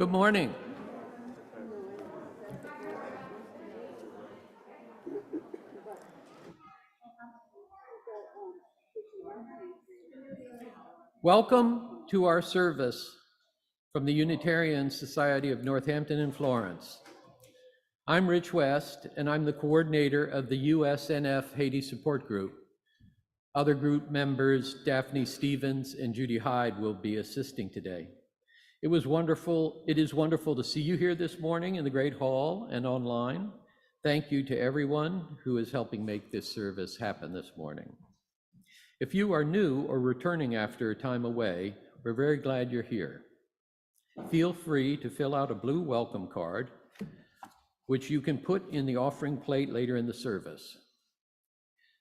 Good morning. Welcome to our service from the Unitarian Society of Northampton and Florence. I'm Rich West, and I'm the coordinator of the USNF Haiti Support Group. Other group members, Daphne Stevens and Judy Hyde, will be assisting today. It is wonderful to see you here this morning in the Great Hall and online. Thank you to everyone who is helping make this service happen this morning. If you are new or returning after a time away, we're very glad you're here. Feel free to fill out a blue welcome card, which you can put in the offering plate later in the service.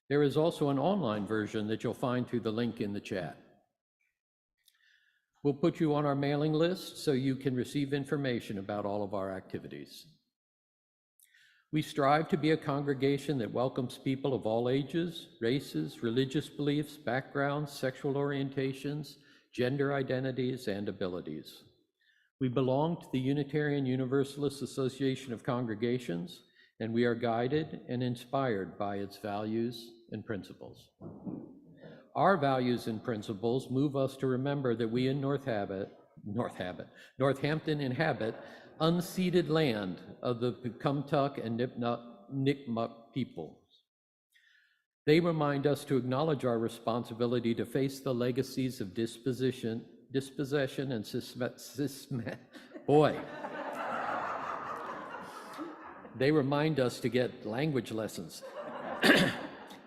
There is also an online version that you'll find through the link in the chat. We'll put you on our mailing list so you can receive information about all of our activities. We strive to be a congregation that welcomes people of all ages, races, religious beliefs, backgrounds, sexual orientations, gender identities, and abilities. We belong to the Unitarian Universalist Association of Congregations, and we are guided and inspired by its values and principles. Our values and principles move us to remember that we in Northampton inhabit unceded land of the Pecumtuck and Nipmuc peoples. They remind us to acknowledge our responsibility to face the legacies of dispossession and They remind us to get language lessons.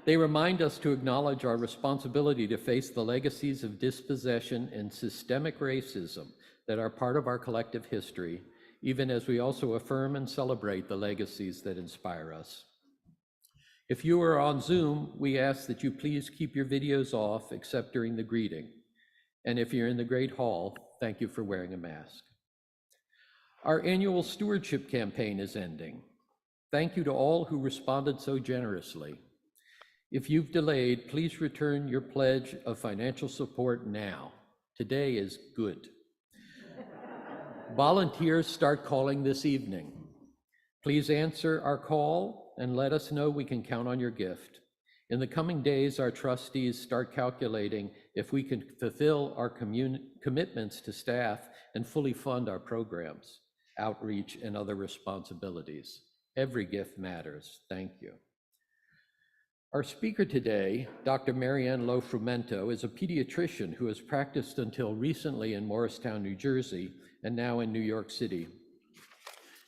They remind us to acknowledge our responsibility to face the legacies of dispossession and systemic racism that are part of our collective history, even as we also affirm and celebrate the legacies that inspire us. If you are on Zoom, we ask that you please keep your videos off except during the greeting. And if you're in the Great Hall, thank you for wearing a mask. Our annual stewardship campaign is ending. Thank you to all who responded so generously. If you've delayed, please return your pledge of financial support now. Today is good. Volunteers start calling this evening. Please answer our call and let us know we can count on your gift. In the coming days, our trustees start calculating if we can fulfill our commitments to staff and fully fund our programs, outreach, and other responsibilities. Every gift matters. Thank you. Our speaker today, Dr. Marianne Lo-Frumento, is a pediatrician who has practiced until recently in Morristown, New Jersey, and now in New York City.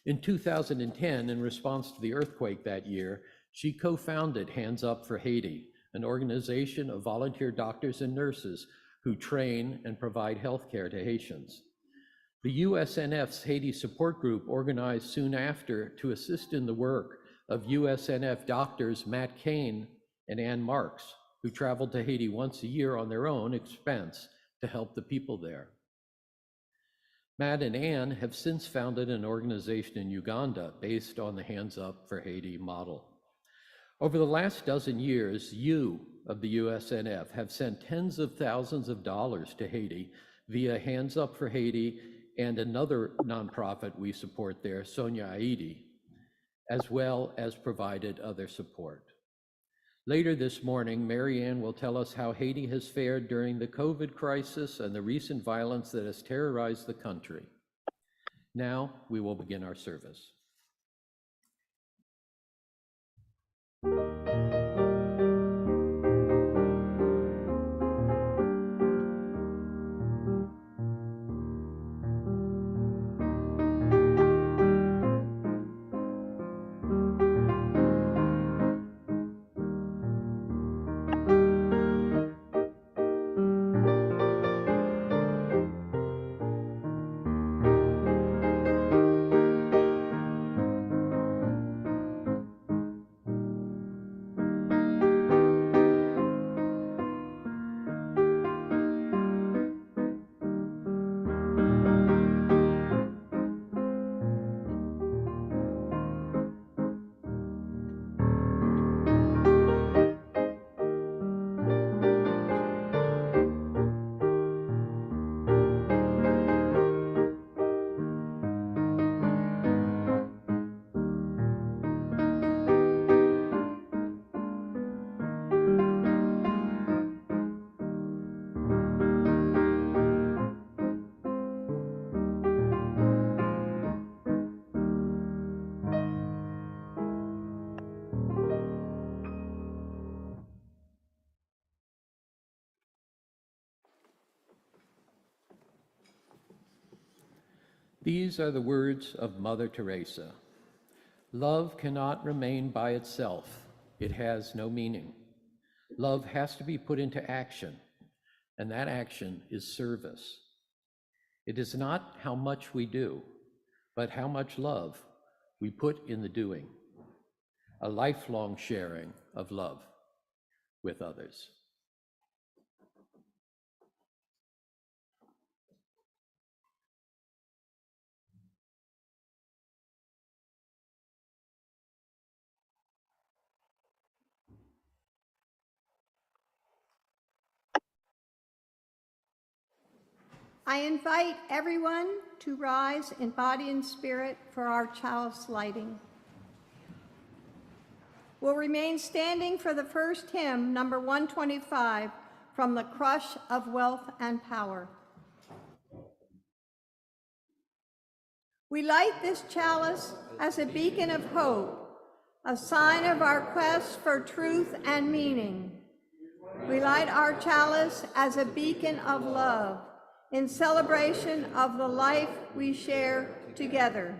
In 2010, in response to the earthquake that year, she co-founded Hands Up for Haiti, an organization of volunteer doctors and nurses who train and provide healthcare to Haitians. The USNF's Haiti Support Group organized soon after to assist in the work of USNF doctors Matt Kane and Ann Marks, who traveled to Haiti once a year on their own expense to help the people there. Matt and Ann have since founded an organization in Uganda based on the Hands Up for Haiti model. Over the last dozen years, you of the USNF have sent tens of thousands of dollars to Haiti via Hands Up for Haiti and another nonprofit we support there, Sonia Aidi, as well as provided other support. Later this morning, Marianne will tell us how Haiti has fared during the COVID crisis and the recent violence that has terrorized the country. Now, we will begin our service. These are the words of Mother Teresa. Love cannot remain by itself. It has no meaning. Love has to be put into action, and that action is service. It is not how much we do, but how much love we put in the doing. A lifelong sharing of love with others. I invite everyone to rise in body and spirit for our chalice lighting. We'll remain standing for the first hymn, number 125, From the Crush of Wealth and Power. We light this chalice as a beacon of hope, a sign of our quest for truth and meaning. We light our chalice as a beacon of love, in celebration of the life we share together.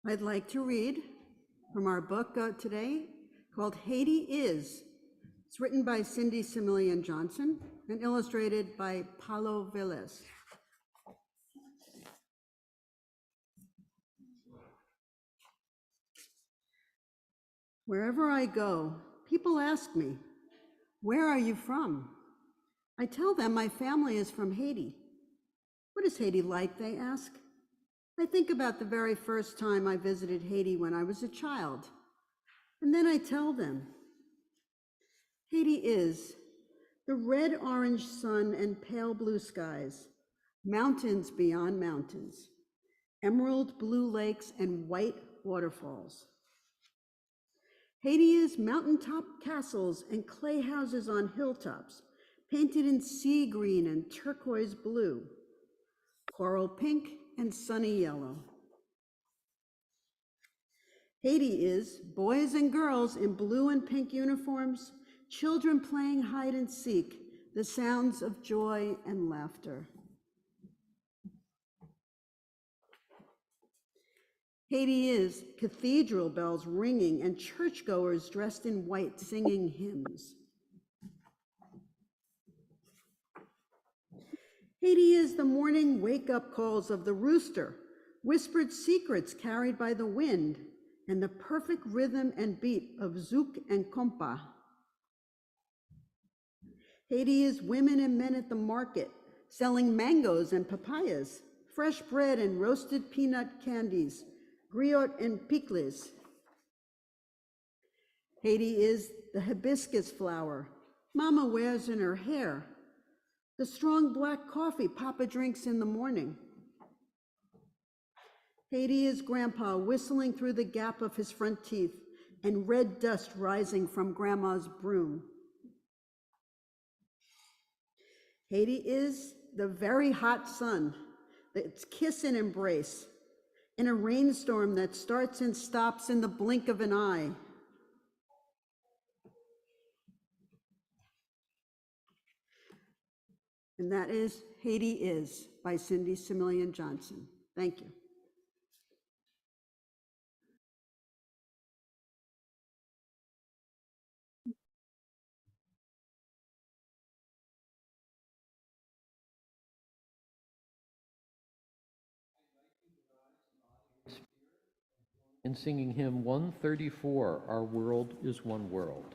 I'd like to read from our book today called Haiti Is. It's written by Cindy Similian Johnson and illustrated by Paulo Velez. Wherever I go, people ask me, "Where are you from?" I tell them my family is from Haiti. "What is Haiti like?" they ask. I think about the very first time I visited Haiti when I was a child, and then I tell them. Haiti is the red-orange sun and pale blue skies, mountains beyond mountains, emerald blue lakes and white waterfalls. Haiti is mountaintop castles and clay houses on hilltops, painted in sea green and turquoise blue, coral pink and sunny yellow. Haiti is boys and girls in blue and pink uniforms, children playing hide and seek, the sounds of joy and laughter. Haiti is cathedral bells ringing and churchgoers dressed in white singing hymns. Haiti is the morning wake-up calls of the rooster, whispered secrets carried by the wind, and the perfect rhythm and beat of zouk and compa. Haiti is women and men at the market, selling mangoes and papayas, fresh bread and roasted peanut candies, griot and pickles. Haiti is the hibiscus flower Mama wears in her hair, the strong black coffee Papa drinks in the morning. Haiti is Grandpa whistling through the gap of his front teeth and red dust rising from Grandma's broom. Haiti is the very hot sun, its kiss and embrace, in a rainstorm that starts and stops in the blink of an eye. And that is Haiti Is by Cindy Similian Johnson. Thank you. In singing hymn 134, Our World is One World.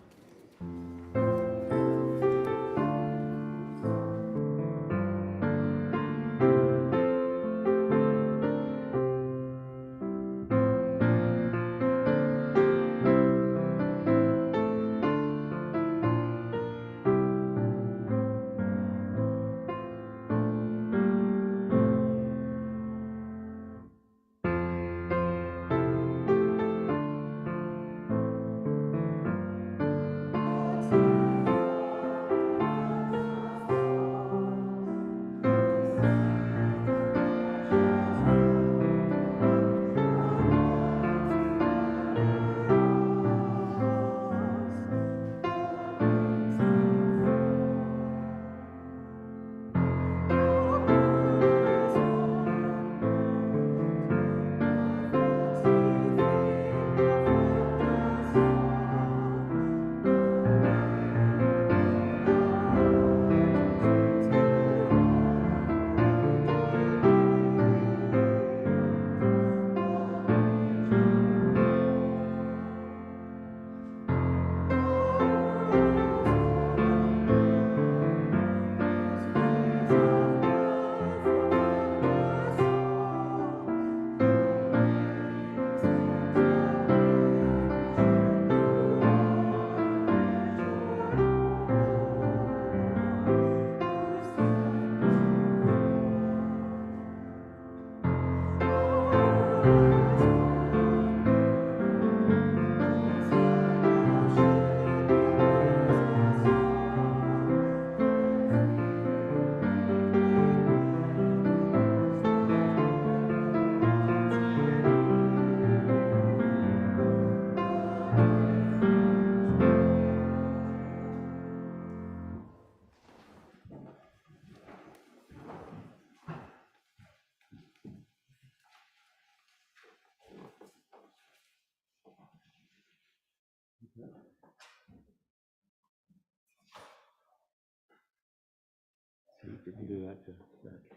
You can do that too.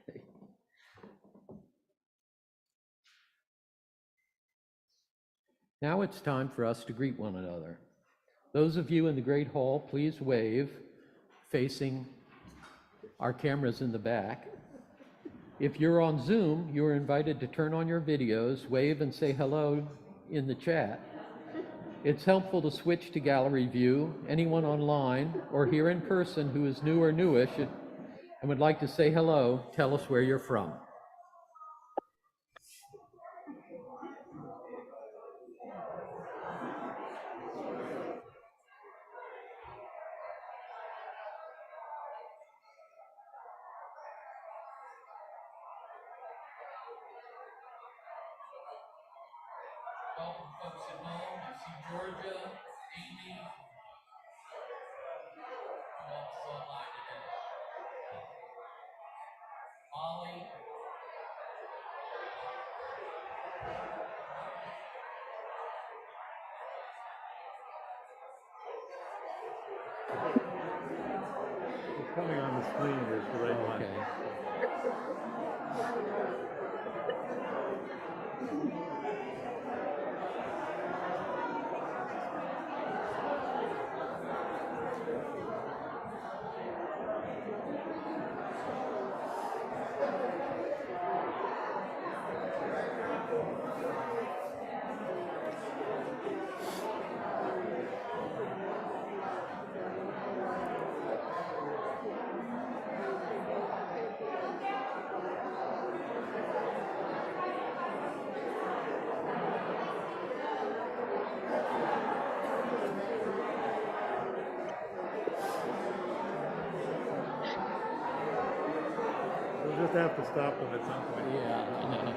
Okay. Now it's time for us to greet one another. Those of you in the Great Hall, please wave, facing our cameras in the back. If you're on Zoom, you're invited to turn on your videos, wave and say hello in the chat. It's helpful to switch to gallery view. Anyone online or here in person who is new or newish and would like to say hello, tell us where you're from. Welcome, folks at home. I see Georgia, Amy, who else is online today? Molly. It's coming on the screen, there's the right one. Okay. We'll just have to stop them at some point. Yeah, I know.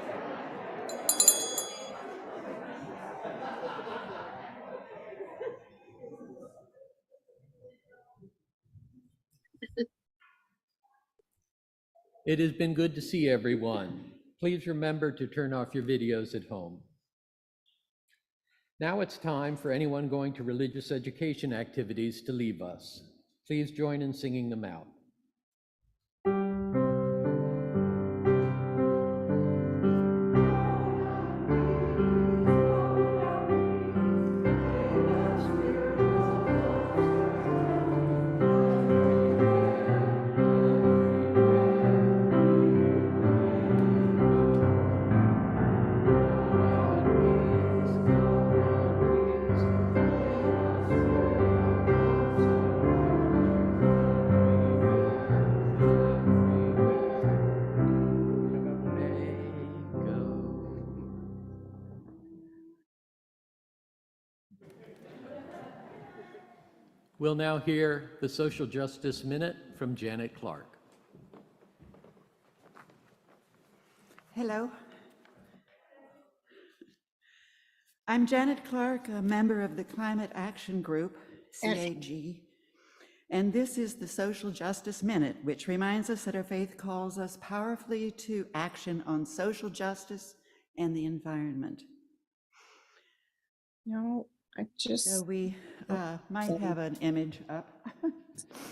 It has been good to see everyone. Please remember to turn off your videos at home. Now it's time for anyone going to religious education activities to leave us. Please join in singing them out. We'll now hear the Social Justice Minute from Janet Clark. Hello. I'm Janet Clark, a member of the Climate Action Group, CAG, and this is the Social Justice Minute, which reminds us that our faith calls us powerfully to action on social justice and the environment. No, I just, So we might have an image up.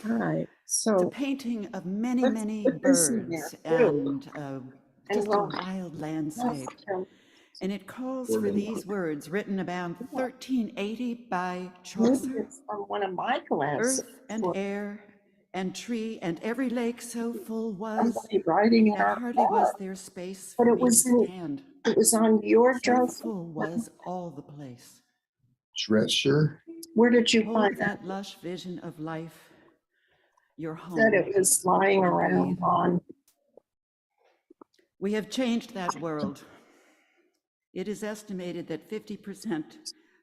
all right, It's a so, painting of many, let's many put this in birds there, too. and just a we'll wild landscape. ask him, And it calls for these words written about 1380 by maybe Chaucer. it's from one of my glasses. Earth and air and tree and every lake so full was, Somebody riding in that our hardly was car, there space but for it me to was in- stand. it was on your So dress. full was all the place. Dresser. Where did you Hold find that? that lush vision of life, your home. That it was lying and around breathe. on, We have changed that world. It is estimated that 50%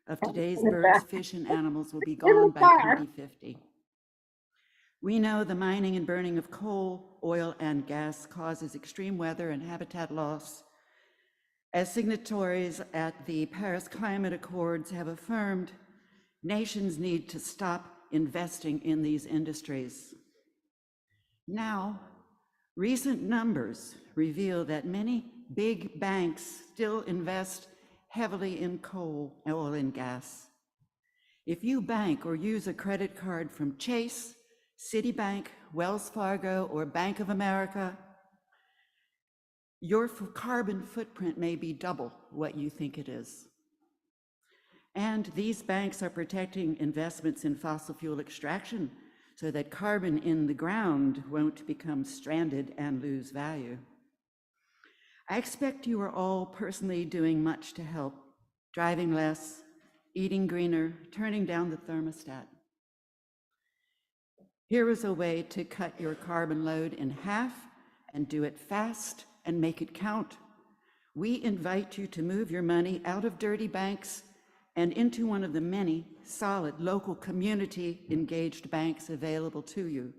of today's in the birds, back. fish, and animals will be In gone the by back. 2050. We know the mining and burning of coal, oil, and gas causes extreme weather and habitat loss. As signatories at the Paris Climate Accords have affirmed, nations need to stop investing in these industries. Now, recent numbers reveal that many big banks still invest heavily in coal, oil, and gas. If you bank or use a credit card from Chase, Citibank, Wells Fargo, or Bank of America, your carbon footprint may be double what you think it is. And these banks are protecting investments in fossil fuel extraction so that carbon in the ground won't become stranded and lose value. I expect you are all personally doing much to help, driving less, eating greener, turning down the thermostat. Here is a way to cut your carbon load in half and do it fast and make it count. We invite you to move your money out of dirty banks and into one of the many solid local community engaged banks available to you.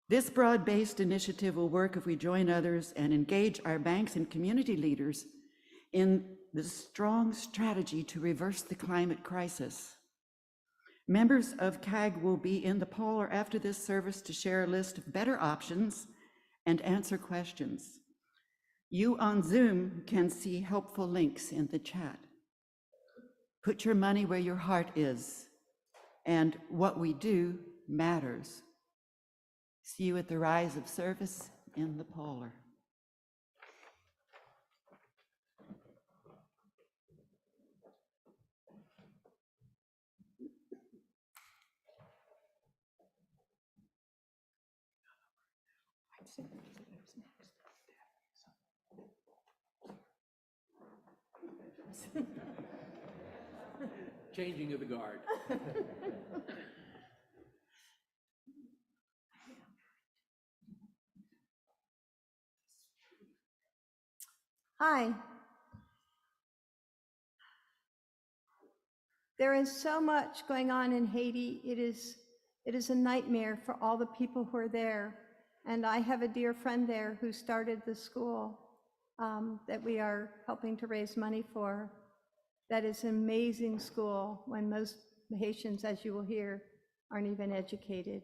This broad-based initiative will work if we join others and engage our banks and community leaders in the strong strategy to reverse the climate crisis. Members of CAG will be in the parlor after this service to share a list of better options and answer questions. You on Zoom can see helpful links in the chat. Put your money where your heart is. and what we do matters. See you at the rise of service in the Polar. Changing of the guard. Hi. There is so much going on in Haiti. It is a nightmare for all the people who are there. And I have a dear friend there who started the school that we are helping to raise money for. That is an amazing school when most Haitians, as you will hear, aren't even educated.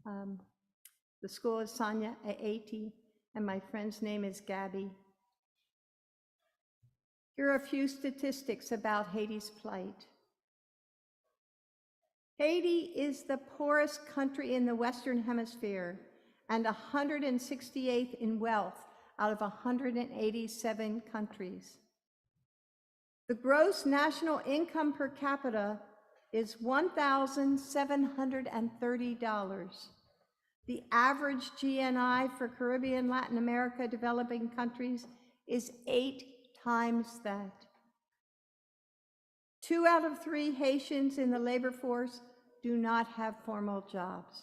The school is Sanya Haiti, and my friend's name is Gabby. Here are a few statistics about Haiti's plight. Haiti is the poorest country in the Western Hemisphere and 168th in wealth out of 187 countries. The gross national income per capita is $1,730. The average GNI for Caribbean, Latin America, developing countries is 8 times that. 2 out of 3 Haitians in the labor force do not have formal jobs.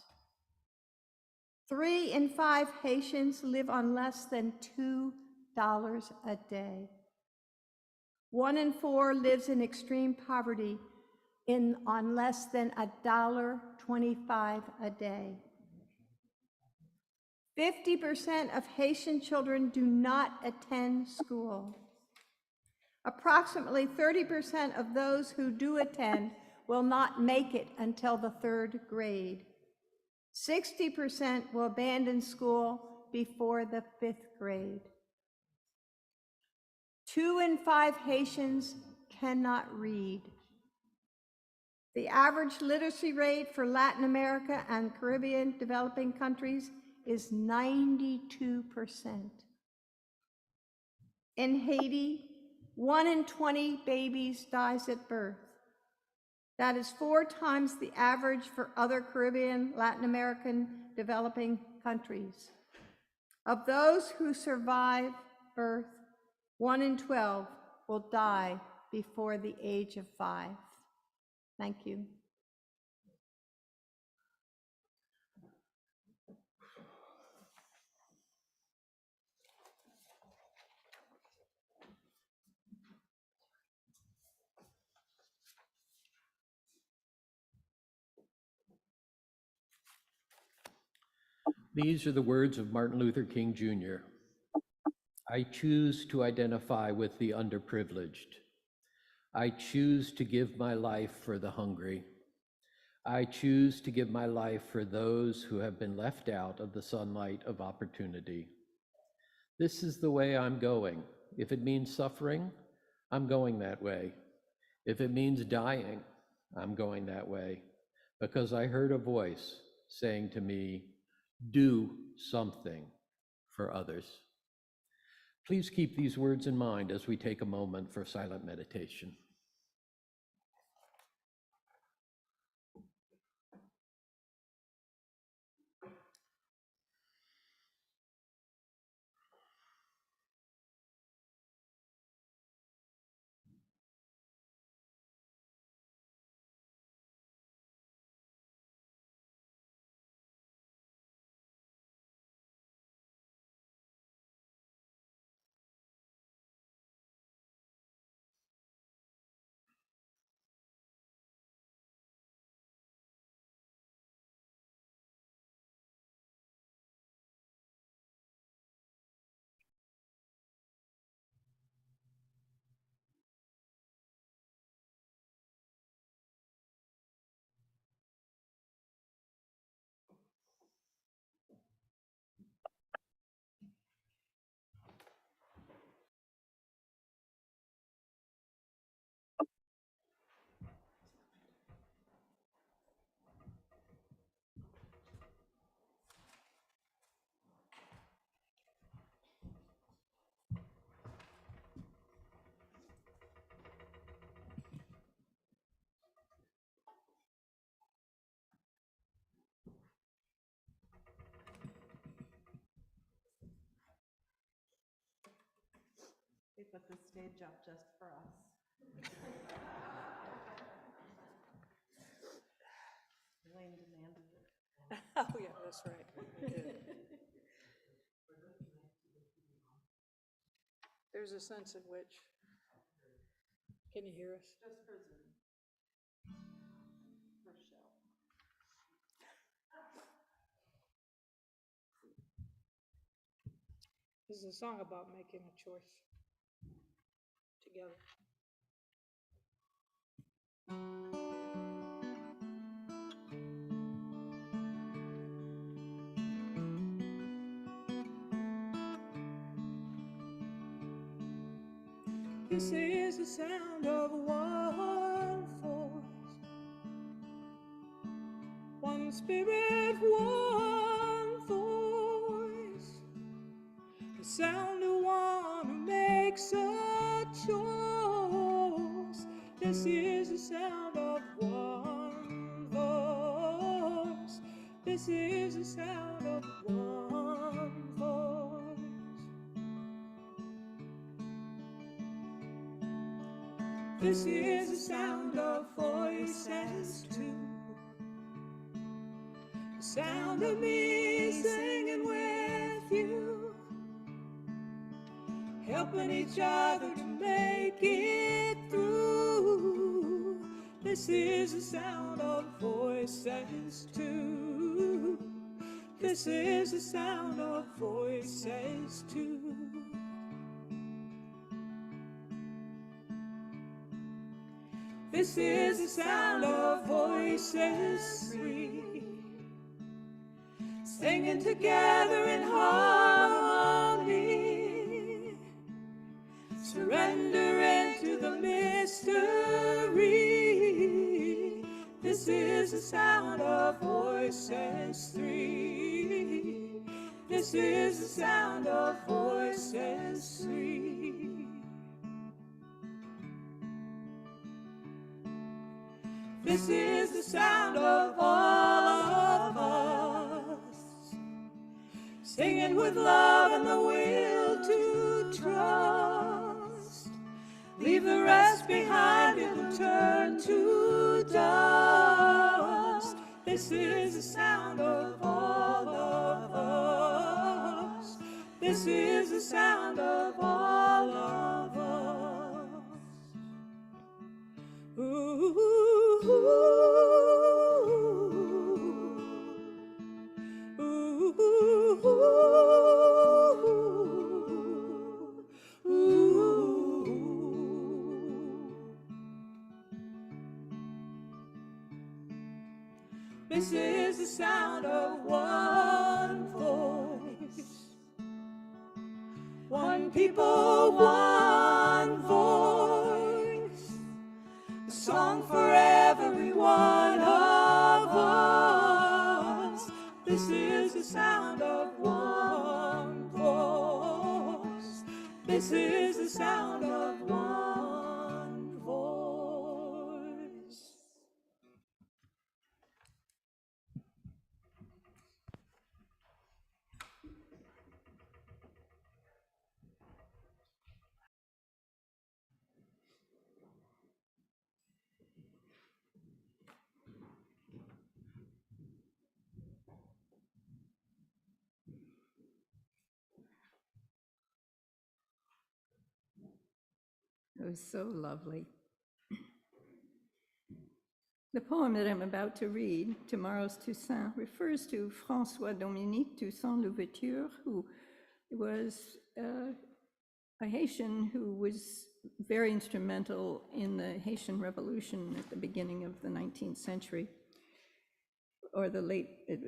3 in 5 Haitians live on less than $2 a day. 1 in 4 lives in extreme poverty on less than $1.25 a day. 50% of Haitian children do not attend school. Approximately 30% of those who do attend will not make it until the 3rd grade. 60% will abandon school before the 5th grade. 2 in 5 Haitians cannot read. The average literacy rate for Latin America and Caribbean developing countries is 92%. In Haiti, 1 in 20 babies dies at birth. That is 4 times the average for other Caribbean, Latin American developing countries. Of those who survive birth, 1 in 12 will die before the age of 5. Thank you. These are the words of Martin Luther King Jr. I choose to identify with the underprivileged. I choose to give my life for the hungry. I choose to give my life for those who have been left out of the sunlight of opportunity. This is the way I'm going. If it means suffering, I'm going that way. If it means dying, I'm going that way, because I heard a voice saying to me, do something for others. Please keep these words in mind as we take a moment for silent meditation. put the stage up just for us. Elaine demanded it. Oh, yeah, that's right. Good. There's a sense in which, can you hear us? Just for Zoom. For show. This is a song about making a choice together. This is the sound of one voice, one spirit, one voice. The sound of one who makes a choice. This is the sound of one voice. This is the sound of one voice. This is the sound of voices too. The sound of me singing with you, helping each other to make it through. This is the sound of voices too. This is the sound of voices too. This is the sound of voices three, singing together in harmony, surrendering to the mystery. This is the sound of voices three. This is the sound of voices three. This is the sound of all of us, singing with love and the will to trust. Leave the rest behind, it will turn to dust. This is the sound of all of us. This is the sound of all of us. Ooh. Ooh, ooh, ooh, ooh. This is the sound of one voice, one people, one voice, a song for every one of us. This is the sound of one voice. This is the sound of one voice. It was so lovely. The poem that I'm about to read, Tomorrow's Toussaint, refers to François-Dominique Toussaint Louverture, who was a Haitian who was very instrumental in the Haitian Revolution at the beginning of the 19th century, or the late, it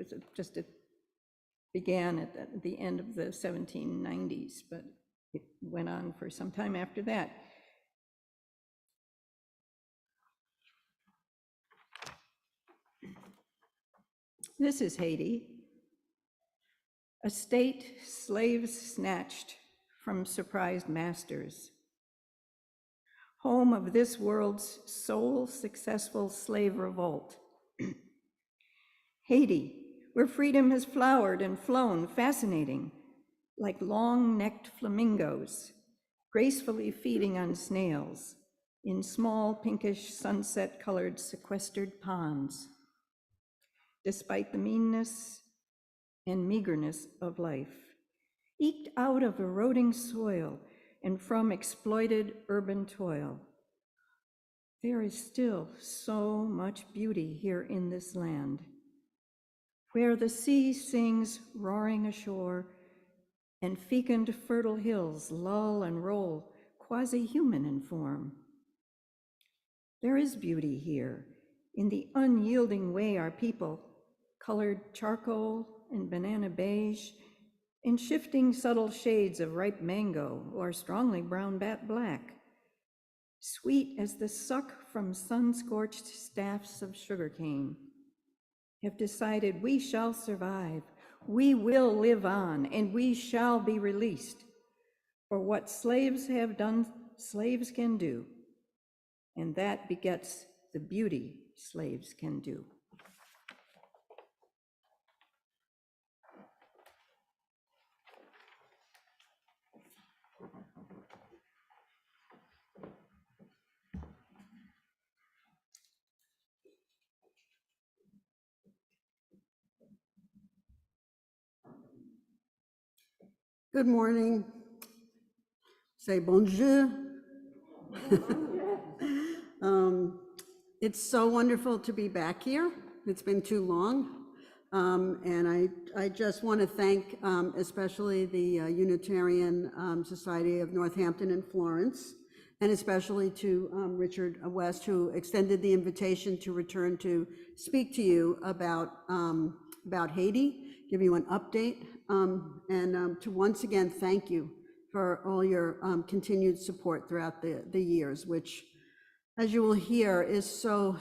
began at the end of the 1790s, but it went on for some time after that. This is Haiti, a state slaves snatched from surprised masters, home of this world's sole successful slave revolt. Haiti, where freedom has flowered and flown, fascinating, like long-necked flamingos, gracefully feeding on snails in small pinkish sunset-colored sequestered ponds. Despite the meanness and meagerness of life, eked out of eroding soil and from exploited urban toil, there is still so much beauty here in this land, where the sea sings roaring ashore and fecund fertile hills lull and roll quasi-human in form. There is beauty here in the unyielding way our people, colored charcoal and banana beige, in shifting subtle shades of ripe mango or strongly brown bat black, sweet as the suck from sun-scorched staffs of sugarcane, have decided we shall survive, we will live on, and we shall be released. For what slaves have done, slaves can do, and that begets the beauty slaves can do. Good morning. Say bonjour. It's so wonderful to be back here. It's been too long. And I just want to thank especially the Unitarian Society of Northampton and Florence, and especially to Richard West, who extended the invitation to return to speak to you about Haiti, give you an update, and to once again thank you for all your continued support throughout the years, which, as you will hear, is so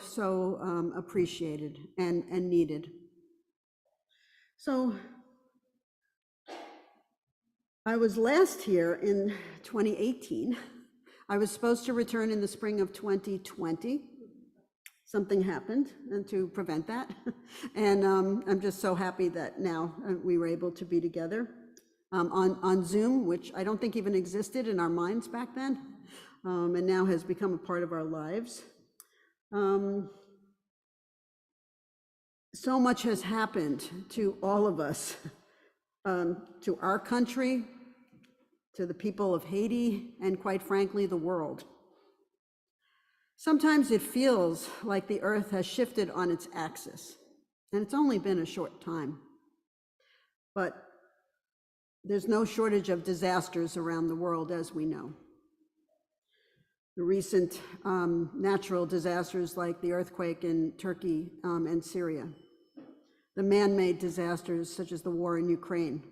appreciated and needed. So I was last here in 2018. I was supposed to return in the spring of 2020. Something happened and to prevent that. And I'm just so happy that now we were able to be together on Zoom, which I don't think even existed in our minds back then, and now has become a part of our lives. So much has happened to all of us, to our country, to the people of Haiti, and quite frankly, the world. Sometimes it feels like the earth has shifted on its axis, and it's only been a short time. But there's no shortage of disasters around the world, as we know. The recent natural disasters like the earthquake in Turkey and Syria, the man-made disasters such as the war in Ukraine.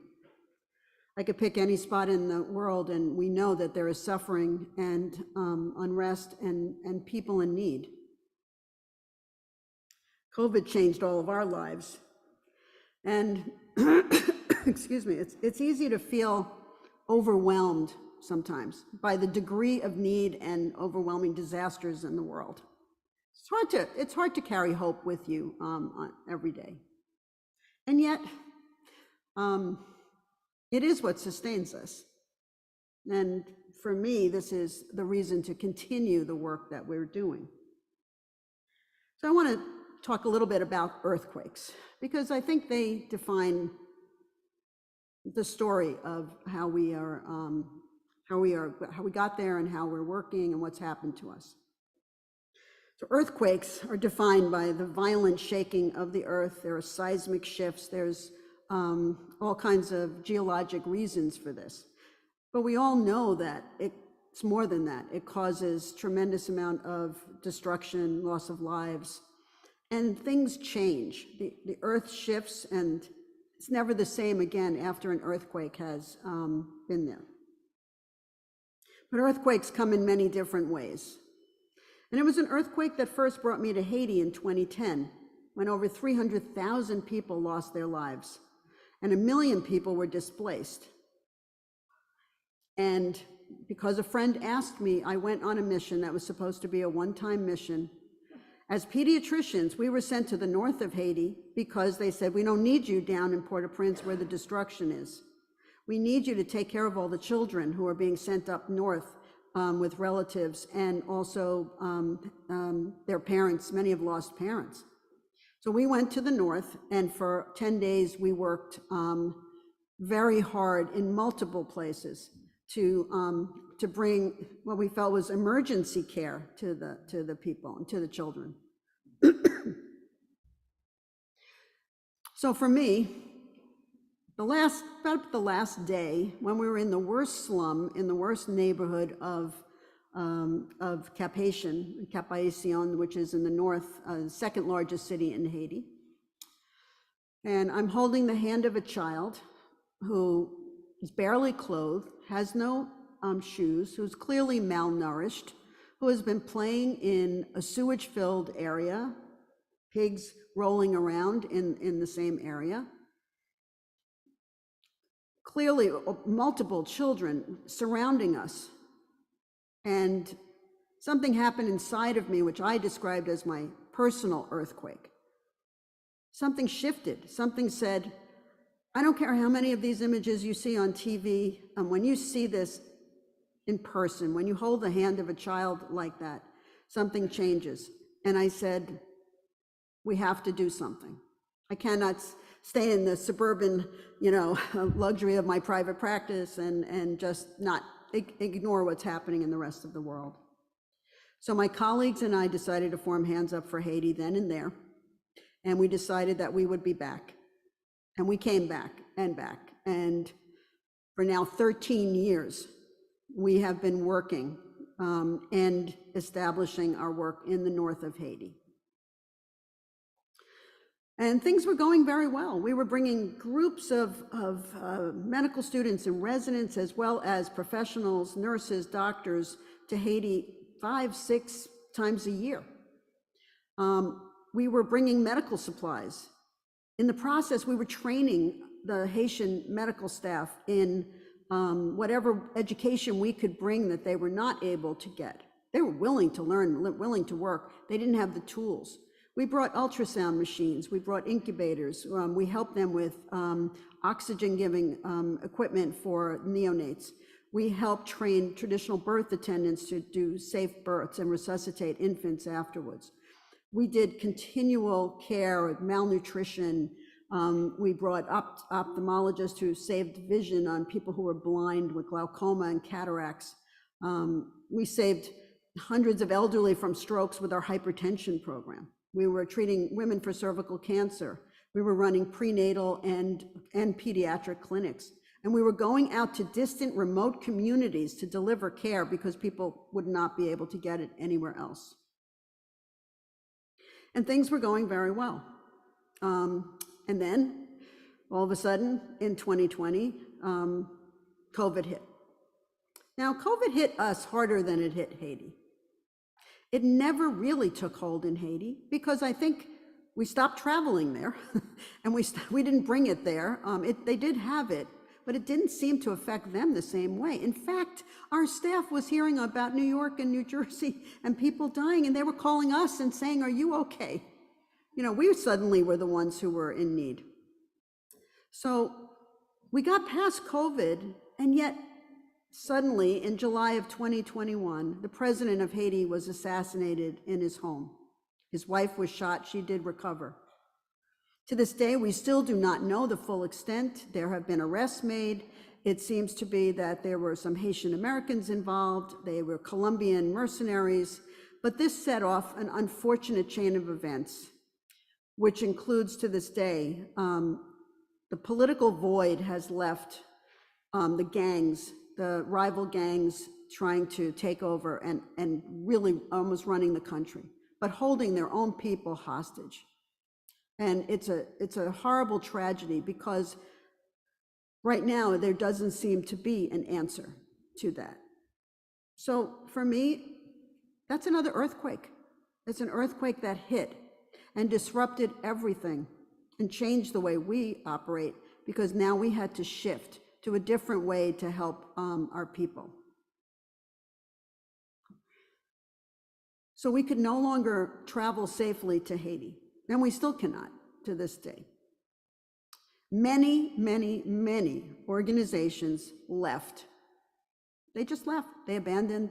I could pick any spot in the world and we know that there is suffering and unrest and people in need. COVID changed all of our lives. And excuse me, it's easy to feel overwhelmed sometimes by the degree of need and overwhelming disasters in the world. It's hard to carry hope with you every day. And yet, it is what sustains us. And for me, this is the reason to continue the work that we're doing. So I want to talk a little bit about earthquakes, because I think they define the story of how we got there and how we're working and what's happened to us. So earthquakes are defined by the violent shaking of the earth. There are seismic shifts. There's all kinds of geologic reasons for this. But we all know that it's more than that. It causes tremendous amount of destruction, loss of lives, and things change. The earth shifts and it's never the same again after an earthquake has been there. But earthquakes come in many different ways. And it was an earthquake that first brought me to Haiti in 2010, when over 300,000 people lost their lives and 1 million people were displaced. And because a friend asked me, I went on a mission that was supposed to be a one-time mission. As pediatricians, we were sent to the north of Haiti because they said, we don't need you down in Port-au-Prince where the destruction is. We need you to take care of all the children who are being sent up north with relatives, and also their parents. Many have lost parents. So we went to the north, and for 10 days we worked very hard in multiple places to bring what we felt was emergency care to the people and to the children. So for me, about the last day, when we were in the worst slum, in the worst neighborhood of Cap-Haïtien, which is in the north, second largest city in Haiti. And I'm holding the hand of a child who is barely clothed, has no shoes, who's clearly malnourished, who has been playing in a sewage-filled area, pigs rolling around in the same area. Clearly, multiple children surrounding us. And something happened inside of me, which I described as my personal earthquake. Something shifted. Something said, I don't care how many of these images you see on TV, when you see this in person, when you hold the hand of a child like that, something changes. And I said, we have to do something. I cannot stay in the suburban, luxury of my private practice and just not ignore what's happening in the rest of the world. So my colleagues and I decided to form Hands Up for Haiti then and there. And we decided that we would be back. And we came back. And for now 13 years, we have been working and establishing our work in the north of Haiti. And things were going very well. We were bringing groups of medical students and residents, as well as professionals, nurses, doctors, to Haiti 5-6 times a year. We were bringing medical supplies. In the process, we were training the Haitian medical staff in whatever education we could bring that they were not able to get. They were willing to learn, willing to work. They didn't have the tools. We brought ultrasound machines, we brought incubators, we helped them with oxygen-giving equipment for neonates. We helped train traditional birth attendants to do safe births and resuscitate infants afterwards. We did continual care with malnutrition. We brought ophthalmologists who saved vision on people who were blind with glaucoma and cataracts. We saved hundreds of elderly from strokes with our hypertension program. We were treating women for cervical cancer. We were running prenatal and pediatric clinics. And we were going out to distant, remote communities to deliver care because people would not be able to get it anywhere else. And things were going very well. And then, all of a sudden, in 2020, COVID hit. Now, COVID hit us harder than it hit Haiti. It never really took hold in Haiti because I think we stopped traveling there and we didn't bring it there. They did have it, but it didn't seem to affect them the same way. In fact, our staff was hearing about New York and New Jersey and people dying, and they were calling us and saying, are you okay? We suddenly were the ones who were in need. So we got past COVID, and yet suddenly, in July of 2021, the president of Haiti was assassinated in his home. His wife was shot. She did recover. To this day, we still do not know the full extent. There have been arrests made. It seems to be that there were some Haitian Americans involved. They were Colombian mercenaries. But this set off an unfortunate chain of events, which includes, to this day, the political void has left the gangs, the rival gangs, trying to take over and really almost running the country, but holding their own people hostage. And it's a horrible tragedy because right now there doesn't seem to be an answer to that. So for me, that's another earthquake. It's an earthquake that hit and disrupted everything and changed the way we operate, because now we had to shift to a different way to help our people. So we could no longer travel safely to Haiti, and we still cannot to this day. Many, many, many organizations left. They just left. They abandoned.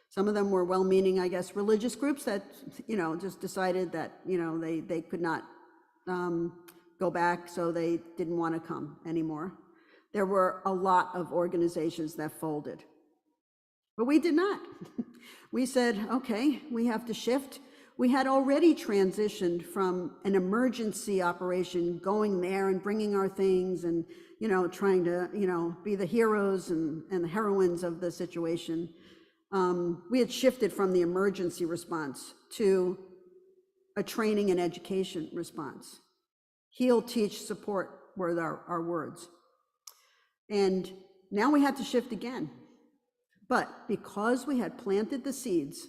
Some of them were well-meaning, I guess, religious groups that, just decided that, they could not go back, so they didn't want to come anymore. There were a lot of organizations that folded, but we did not. We said, okay, we have to shift. We had already transitioned from an emergency operation, going there and bringing our things and, trying to, be the heroes and the heroines of the situation. We had shifted from the emergency response to a training and education response. Heal, teach, support were our words. And now we had to shift again. But because we had planted the seeds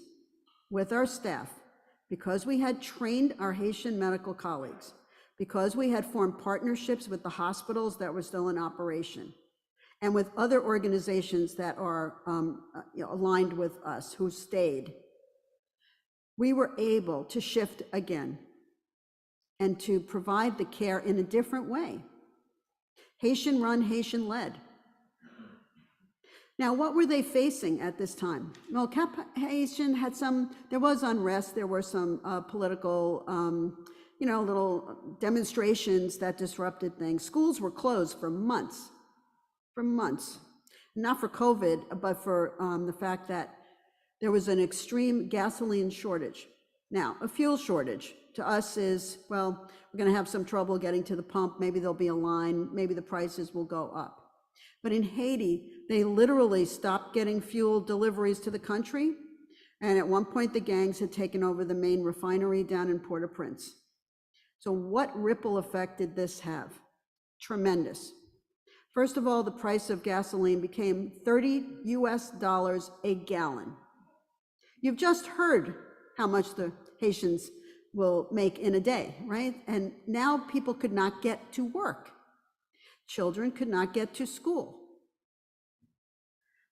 with our staff, because we had trained our Haitian medical colleagues, because we had formed partnerships with the hospitals that were still in operation, and with other organizations that are aligned with us who stayed, we were able to shift again and to provide the care in a different way. Haitian run, Haitian led. Now, what were they facing at this time? Well, Cap Haitian had there was unrest, there were some political, little demonstrations that disrupted things. Schools were closed for months. Not for COVID, but for the fact that there was an extreme gasoline shortage. Now, a fuel shortage to us is, well, we're going to have some trouble getting to the pump. Maybe there'll be a line. Maybe the prices will go up. But in Haiti, they literally stopped getting fuel deliveries to the country. And at one point, the gangs had taken over the main refinery down in Port-au-Prince. So what ripple effect did this have? Tremendous. First of all, the price of gasoline became $30 US a gallon. You've just heard how much the Haitians will make in a day, right? And now people could not get to work. Children could not get to school.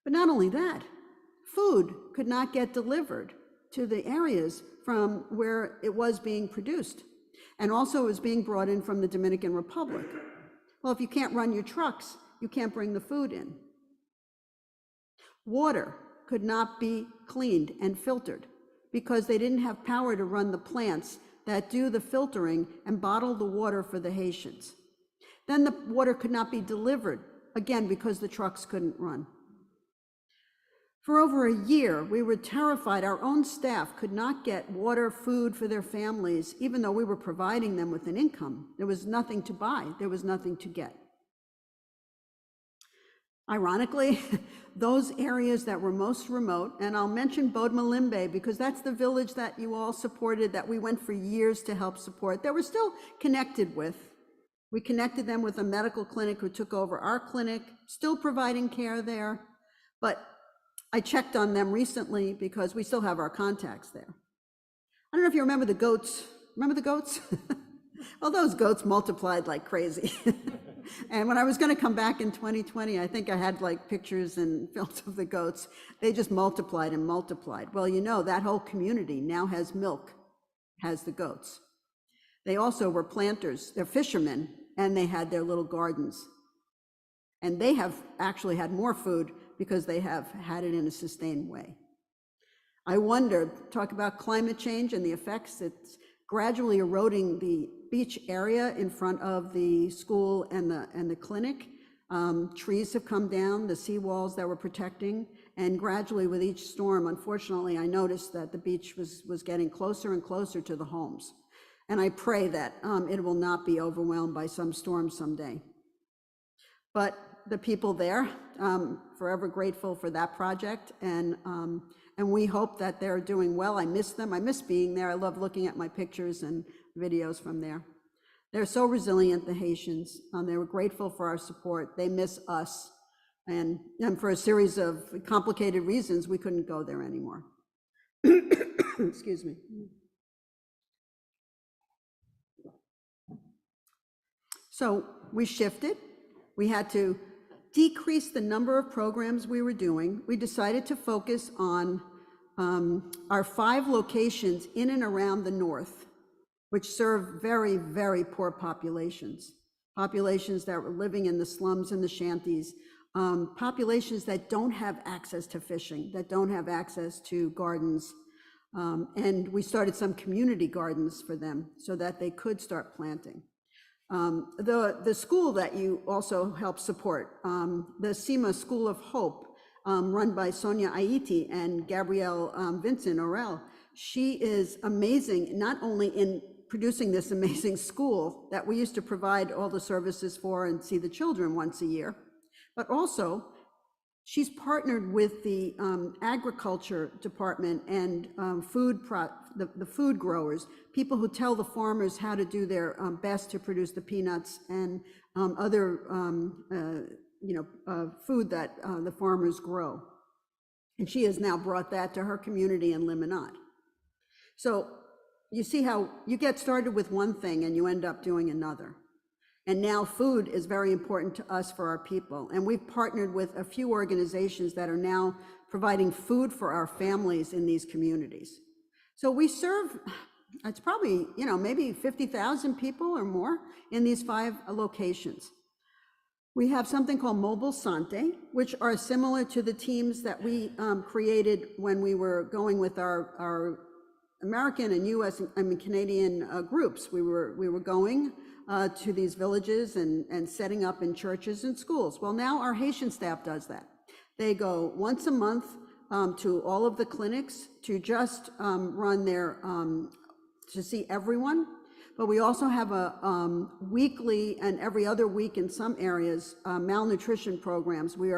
But not only that, food could not get delivered to the areas from where it was being produced. And also it was being brought in from the Dominican Republic. Well, if you can't run your trucks, you can't bring the food in. Water could not be cleaned and filtered because they didn't have power to run the plants that do the filtering and bottle the water for the Haitians. Then the water could not be delivered, again, because the trucks couldn't run. For over a year, we were terrified. Our own staff could not get water, food for their families, even though we were providing them with an income. There was nothing to buy. There was nothing to get. Ironically, those areas that were most remote, and I'll mention Bodmalimbe because that's the village that you all supported, that we went for years to help support, that we're still connected with. We connected them with a medical clinic who took over our clinic, still providing care there. But I checked on them recently because we still have our contacts there. I don't know if you remember the goats. Remember the goats? Well, those goats multiplied like crazy. And when I was going to come back in 2020, I think I had like pictures and films of the goats. They just multiplied and multiplied. Well, that whole community now has milk, has the goats. They also were planters, they're fishermen, and they had their little gardens. And they have actually had more food because they have had it in a sustained way. I wonder, talk about climate change and the effects, it's gradually eroding the beach area in front of the school and the clinic. Trees have come down, the seawalls that were protecting, and gradually with each storm, unfortunately, I noticed that the beach was getting closer and closer to the homes. And I pray that it will not be overwhelmed by some storm someday. But the people there, forever grateful for that project, and we hope that they're doing well. I miss them. I miss being there. I love looking at my pictures and videos from there. They're so resilient, the Haitians. They were grateful for our support. They miss us. And for a series of complicated reasons, we couldn't go there anymore. Excuse me. So we shifted. We had to decrease the number of programs we were doing. We decided to focus on our 5 locations in and around the north, which serve very, very poor populations. populations that were living in the slums and the shanties, populations that don't have access to fishing, that don't have access to gardens. And we started some community gardens for them so that they could start planting. The school that you also help support, the SEMA School of Hope, run by Sonia Haiti and Gabrielle Vincent Orel. She is amazing, not only in producing this amazing school that we used to provide all the services for and see the children once a year, but also she's partnered with the agriculture department and the food growers, people who tell the farmers how to do their best to produce the peanuts and other food that the farmers grow. And she has now brought that to her community in Limonade. So you see how you get started with one thing and you end up doing another. And now food is very important to us for our people. And we've partnered with a few organizations that are now providing food for our families in these communities. So we serve, it's probably, maybe 50,000 people or more in these 5 locations. We have something called Mobile Sante, which are similar to the teams that we created when we were going with our American and US, Canadian groups. We were going to these villages and setting up in churches and schools. Well, now our Haitian staff does that. They go once a month to all of the clinics to just run their, to see everyone. But we also have a weekly and every other week in some areas, malnutrition programs. We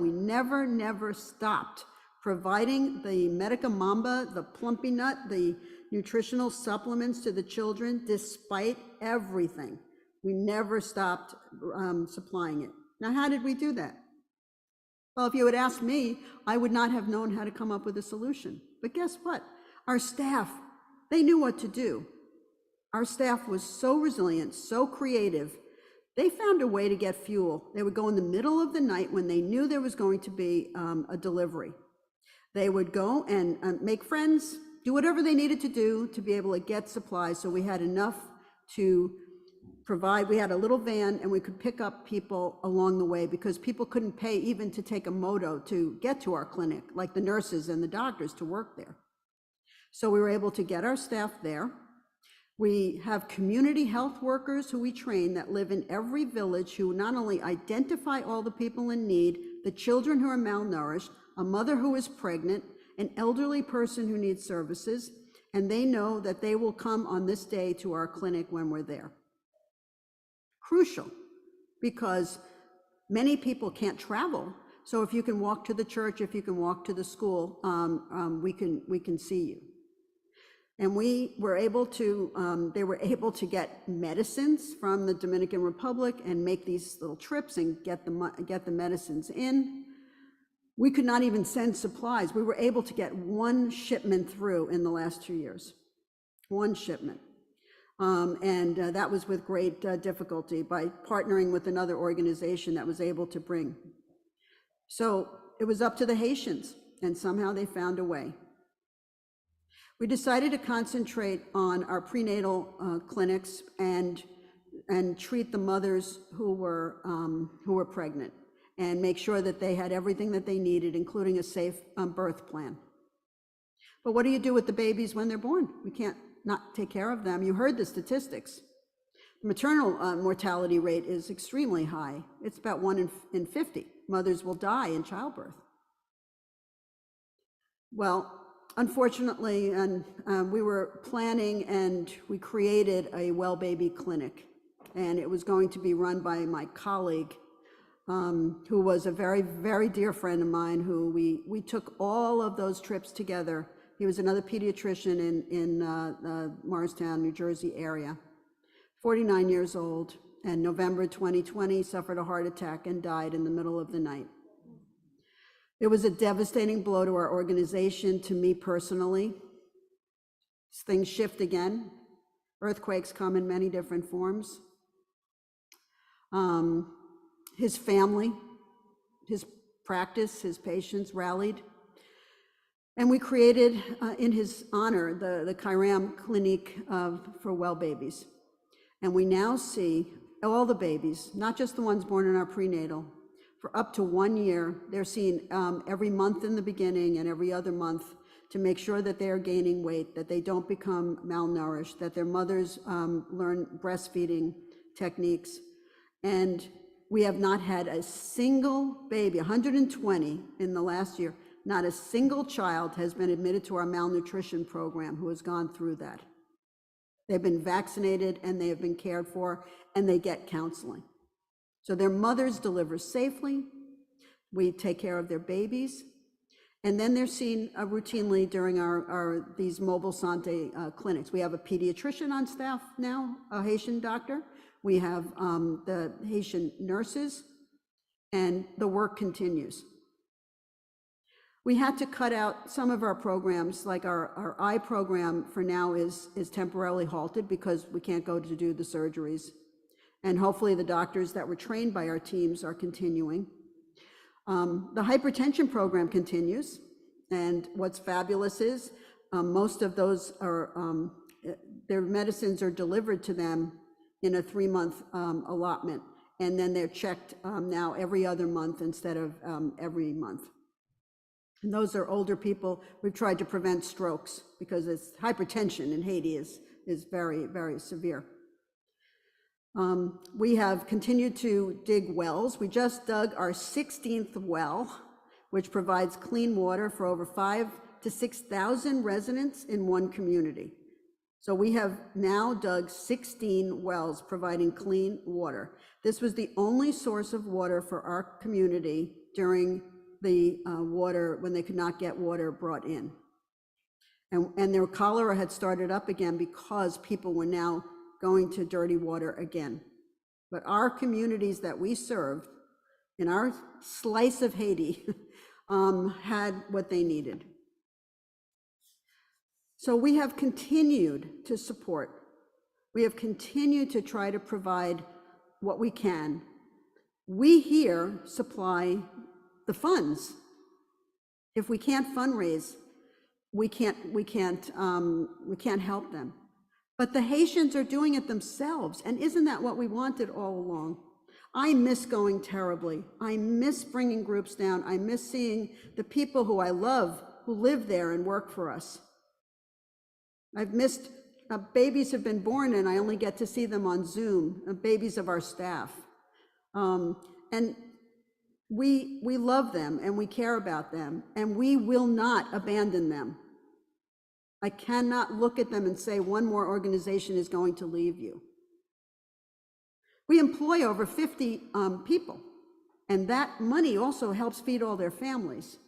never stopped providing the Medica Mamba, the Plumpy Nut, the nutritional supplements to the children, despite everything. We never stopped supplying it. Now, how did we do that? Well, if you had asked me, I would not have known how to come up with a solution. But guess what? Our staff, they knew what to do. Our staff was so resilient, so creative. They found a way to get fuel. They would go in the middle of the night when they knew there was going to be a delivery. They would go and make friends, do whatever they needed to do to be able to get supplies. So we had enough to provide. We had a little van and we could pick up people along the way because people couldn't pay even to take a moto to get to our clinic, like the nurses and the doctors to work there. So we were able to get our staff there. We have community health workers who we train that live in every village who not only identify all the people in need, the children who are malnourished, a mother who is pregnant, an elderly person who needs services, and they know that they will come on this day to our clinic when we're there. Crucial, because many people can't travel. So if you can walk to the church, if you can walk to the school, we can see you. And we were able to, they were able to get medicines from the Dominican Republic and make these little trips and get the medicines in. We could not even send supplies. We were able to get one shipment through in the last 2 years, one shipment. And that was with great difficulty by partnering with another organization that was able to bring. So it was up to the Haitians, and somehow they found a way. We decided to concentrate on our prenatal clinics and treat the mothers who were pregnant and make sure that they had everything that they needed, including a safe birth plan. But what do you do with the babies when they're born? We can't not take care of them. You heard the statistics. Maternal mortality rate is extremely high. It's about 1 in 50 mothers will die in childbirth. Well, unfortunately, and we were planning and we created a well baby clinic, and it was going to be run by my colleague, who was a very, very dear friend of mine, who we took all of those trips together. He was another pediatrician in Morristown, New Jersey area, 49 years old, and November 2020 suffered a heart attack and died in the middle of the night. It was a devastating blow to our organization, to me personally. Things shift again. Earthquakes come in many different forms. His family, his practice, his patients rallied. And we created, in his honor, the Kairam Clinique for well babies. And we now see all the babies, not just the ones born in our prenatal, for up to 1 year. They're seen every month in the beginning and every other month to make sure that they are gaining weight, that they don't become malnourished, that their mothers learn breastfeeding techniques. And we have not had a single baby, 120 in the last year, not a single child has been admitted to our malnutrition program who has gone through that. They've been vaccinated and they have been cared for, and they get counseling. So their mothers deliver safely. We take care of their babies. And then they're seen routinely during these mobile Sante clinics. We have a pediatrician on staff now, a Haitian doctor. We have the Haitian nurses, and the work continues. We had to cut out some of our programs, like our eye program for now is temporarily halted because we can't go to do the surgeries. And hopefully the doctors that were trained by our teams are continuing. The hypertension program continues. And what's fabulous is most of those are, their medicines are delivered to them in a 3-month allotment. And then they're checked now every other month instead of every month. And those are older people. We've tried to prevent strokes because it's hypertension in Haiti is very, very severe. We have continued to dig wells. We just dug our 16th well, which provides clean water for over 5,000 to 6,000 residents in one community. So we have now dug 16 wells providing clean water. This was the only source of water for our community during the water, when they could not get water brought in. And their cholera had started up again because people were now going to dirty water again. But our communities that we served in our slice of Haiti had what they needed. So we have continued to support. We have continued to try to provide what we can. We here supply the funds. If we can't fundraise, we can't help them. But the Haitians are doing it themselves, and isn't that what we wanted all along? I miss going terribly. I miss bringing groups down. I miss seeing the people who I love, who live there and work for us. I've missed, babies have been born and I only get to see them on Zoom, babies of our staff. And we love them and we care about them, and we will not abandon them. I cannot look at them and say one more organization is going to leave you. We employ over 50 people, and that money also helps feed all their families.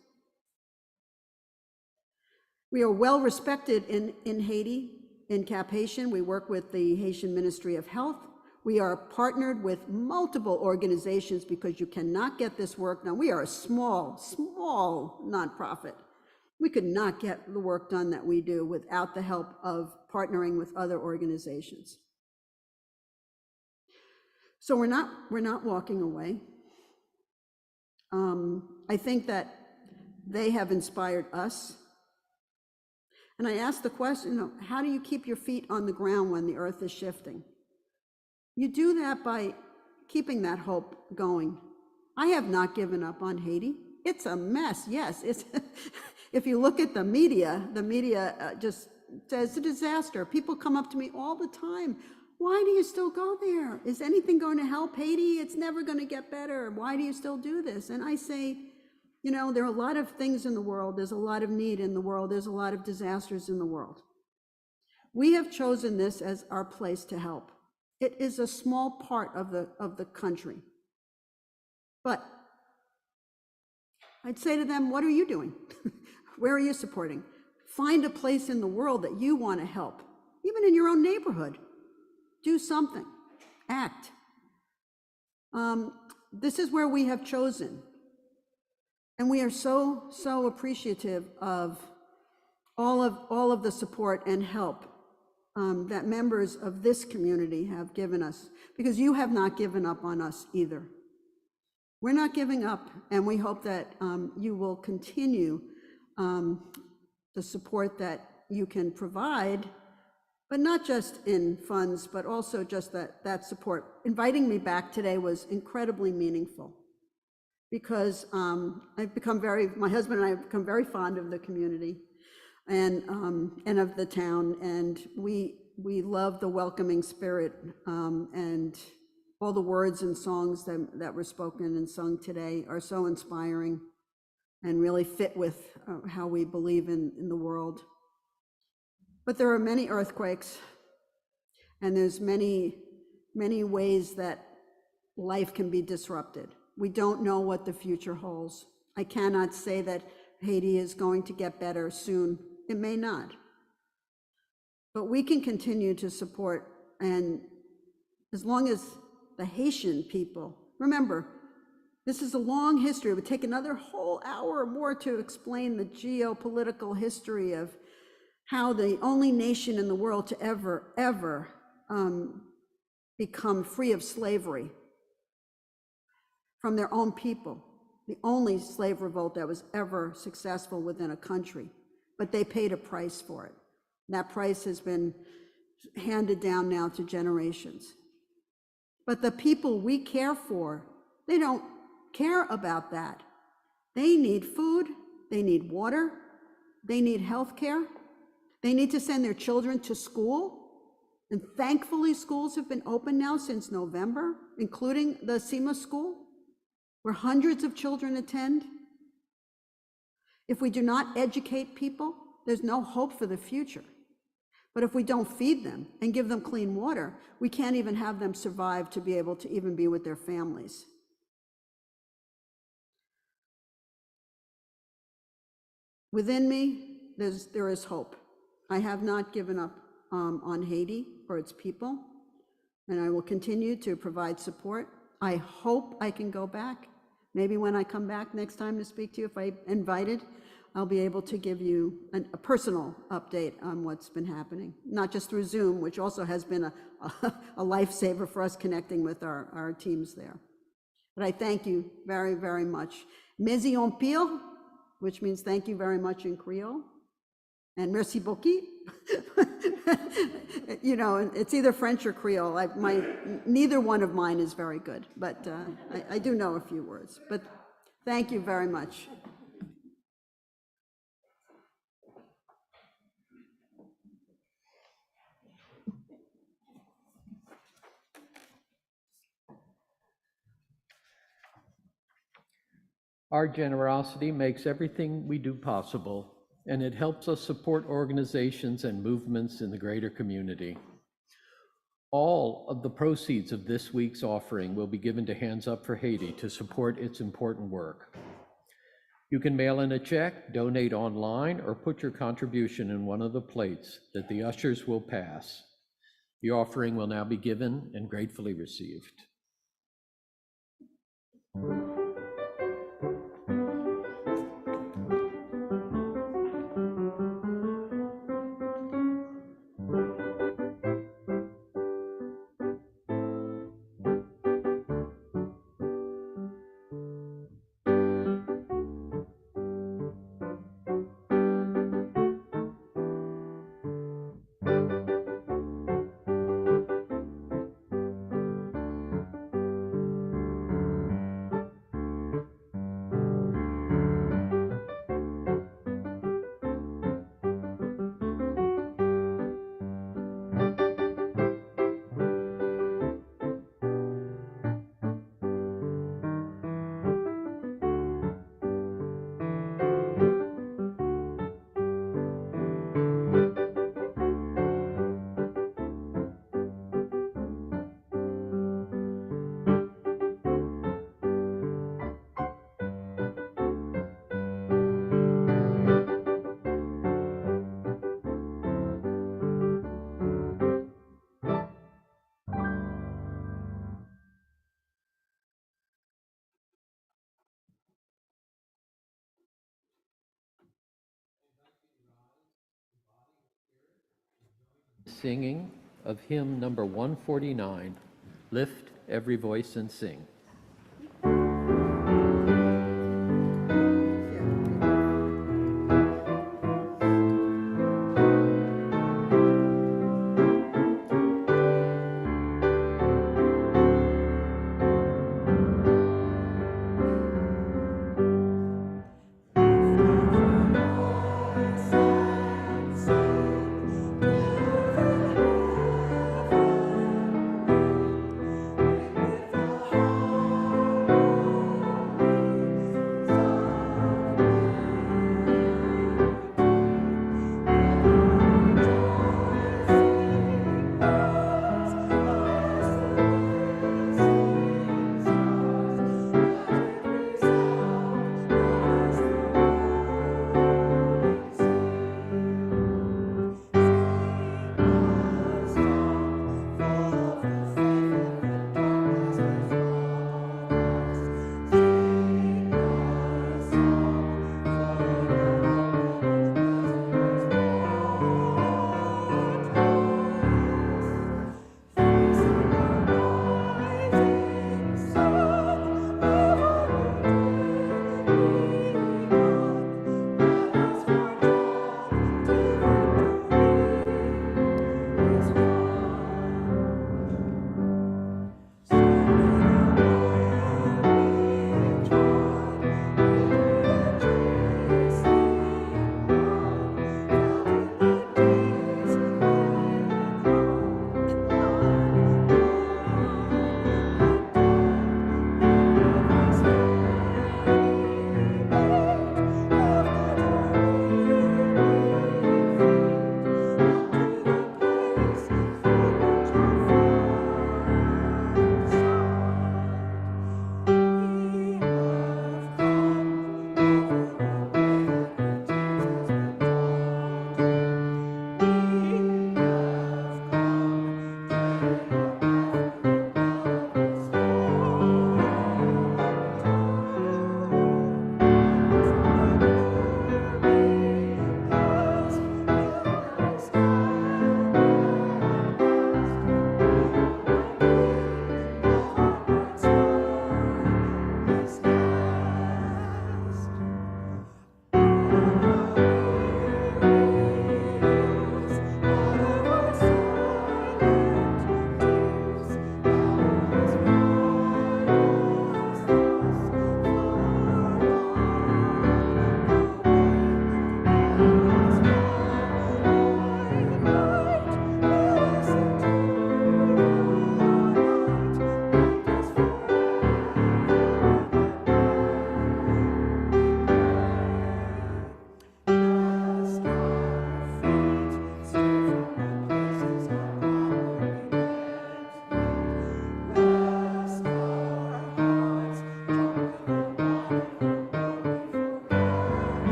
We are well respected in Haiti, in Cap Haitian. We work with the Haitian Ministry of Health. We are partnered with multiple organizations because you cannot get this work done. We are a small nonprofit. We could not get the work done that we do without the help of partnering with other organizations. So we're not walking away. I think that they have inspired us. And I asked the question, how do you keep your feet on the ground when the earth is shifting? You do that by keeping that hope going. I have not given up on Haiti. It's a mess, yes. If you look at the media just says it's a disaster. People come up to me all the time. Why do you still go there? Is anything going to help Haiti? It's never going to get better. Why do you still do this? And I say, there are a lot of things in the world. There's a lot of need in the world. There's a lot of disasters in the world. We have chosen this as our place to help. It is a small part of the country. But I'd say to them, what are you doing? Where are you supporting? Find a place in the world that you want to help, even in your own neighborhood. Do something, act. This is where we have chosen. And we are so appreciative of all of the support and help that members of this community have given us, because you have not given up on us either. We're not giving up, and we hope that you will continue the support that you can provide, but not just in funds, but also just that support. Inviting me back today was incredibly meaningful because my husband and I have become very fond of the community and of the town, and we love the welcoming spirit, and all the words and songs that were spoken and sung today are so inspiring and really fit with how we believe in the world. But there are many earthquakes, and there's many ways that life can be disrupted. We don't know what the future holds. I cannot say that Haiti is going to get better soon. It may not. But we can continue to support, and as long as the Haitian people, remember, this is a long history. It would take another whole hour or more to explain the geopolitical history of how the only nation in the world to ever become free of slavery from their own people, the only slave revolt that was ever successful within a country, but they paid a price for it. That price has been handed down now to generations. But the people we care for, they don't care about that. They need food, they need water, they need health care. They need to send their children to school, and thankfully schools have been open now since November, including the SEMA school, where hundreds of children attend. If we do not educate people, there's no hope for the future. But if we don't feed them and give them clean water, we can't even have them survive to be able to even be with their families. Within me, there is hope. I have not given up on Haiti or its people, and I will continue to provide support. I hope I can go back. Maybe when I come back next time to speak to you, if I'm invited, I'll be able to give you a personal update on what's been happening, not just through Zoom, which also has been a lifesaver for us connecting with our teams there. But I thank you very, very much. Merci en pile, which means thank you very much in Creole. And merci beaucoup. You know, it's either French or Creole. Neither one of mine is very good, but I do know a few words. But thank you very much. Our generosity makes everything we do possible, and it helps us support organizations and movements in the greater community. All of the proceeds of this week's offering will be given to Hands Up for Haiti to support its important work. You can mail in a check, donate online, or put your contribution in one of the plates that the ushers will pass. The offering will now be given and gratefully received. Singing of hymn number 149, Lift Every Voice and Sing.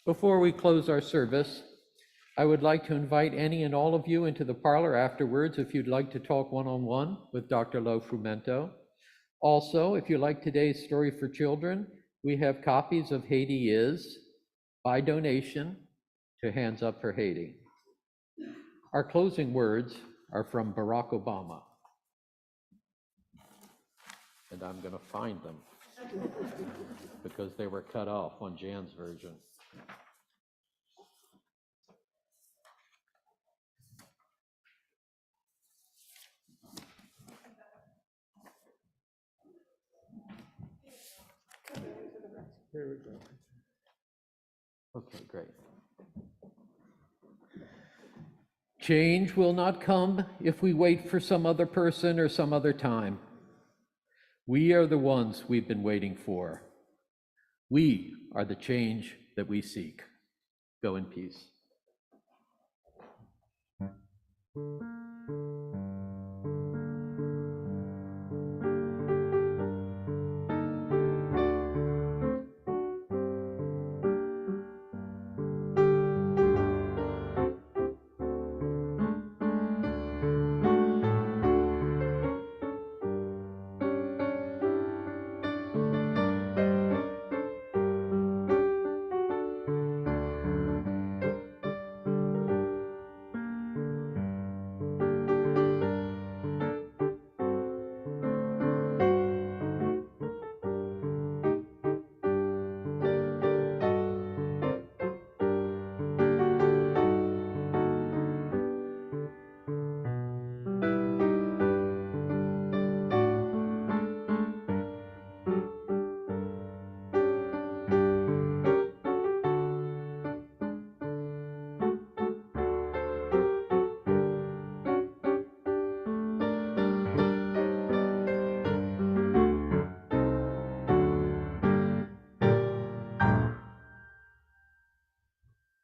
Before we close our service, I would like to invite any and all of you into the parlor afterwards if you'd like to talk one-on-one with Dr. Lo Frumento. Also, if you like today's story for children, we have copies of Haiti Is by donation to Hands Up for Haiti. Our closing words are from Barack Obama. And I'm going to find them because they were cut off on Jan's version. Here we go. Okay, great. Change will not come if we wait for some other person or some other time. We are the ones we've been waiting for. We are the change that we seek. Go in peace.